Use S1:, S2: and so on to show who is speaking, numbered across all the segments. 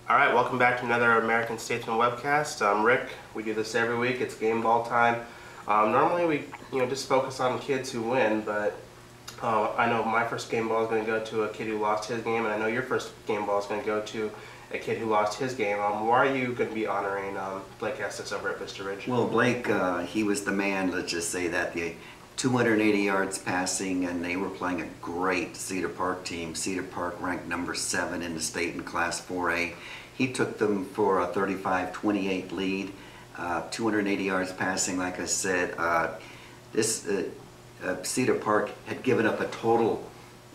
S1: All right, welcome back to another American-Statesman webcast. I'm Rick. We do this every week. It's game ball time. Normally we just focus on kids who win, but I know my first game ball is going to go to a kid who lost his game, and I know your first game ball is going to go to a kid who lost his game. Why are you going to be honoring Blake Estes over at Vista Ridge?
S2: Well, Blake, he was the man, let's just say that. The 280 yards passing, and they were playing a great Cedar Park team. Cedar Park ranked number 7 in the state in Class 4A. He took them for a 35-28 lead, 280 yards passing, like I said. Cedar Park had given up a total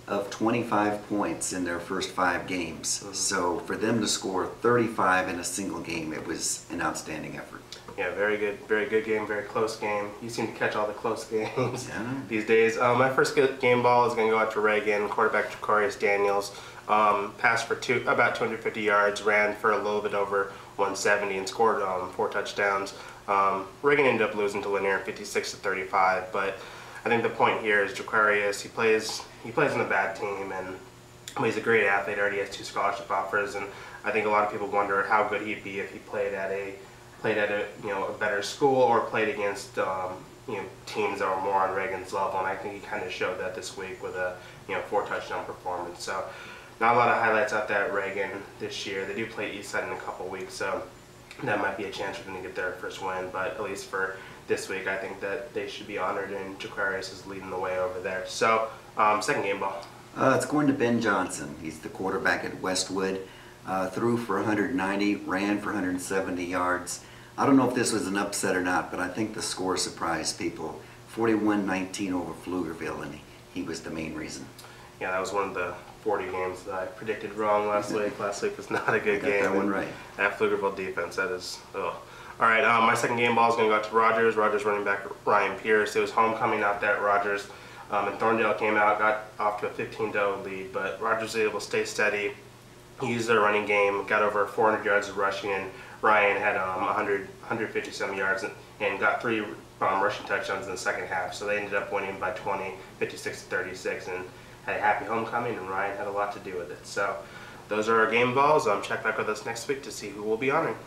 S2: of 25 points in their first 5 games. So for them to score 35 in a single game, it was an outstanding effort.
S1: Yeah, very good game, very close game. You seem to catch all the close games these days. My first game ball is going to go out to Reagan, quarterback Jacarius Daniels. Passed for about 250 yards, ran for a little bit over 170, and scored 4 touchdowns. Reagan ended up losing to Lanier 56-35, but I think the point here is Jacarius. He plays in a bad team, and he's a great athlete. Already has 2 scholarship offers, and I think a lot of people wonder how good he'd be if he played at a better school or played against teams that were more on Reagan's level, and I think he kind of showed that this week with a 4 touchdown performance. So not a lot of highlights out there at Reagan this year. They do play Eastside in a couple weeks, so that might be a chance for them to get their first win, but at least for this week I think that they should be honored, and Jacarius is leading the way over there. So second game ball.
S2: It's going to Ben Johnson. He's the quarterback at Westwood. Threw for 190, ran for 170 yards. I don't know if this was an upset or not, but I think the score surprised people. 41-19 over Pflugerville, and he was the main reason.
S1: Yeah, that was one of the 40 games that I predicted wrong last week. Last week was not a good game.
S2: That one right.
S1: That Pflugerville defense, that is, ugh. All right, my second game ball is going to go out to Rogers. Rogers running back Ryan Pierce. It was homecoming out there at Rogers, and Thorndale came out, got off to a 15-0 lead, but Rogers was able to stay steady. He used their running game, got over 400 yards of rushing, and Ryan had 150-some yards and got 3 rushing touchdowns in the second half. So they ended up winning by 20, 56-36, and had a happy homecoming, and Ryan had a lot to do with it. So those are our game balls. Check back with us next week to see who we'll be honoring.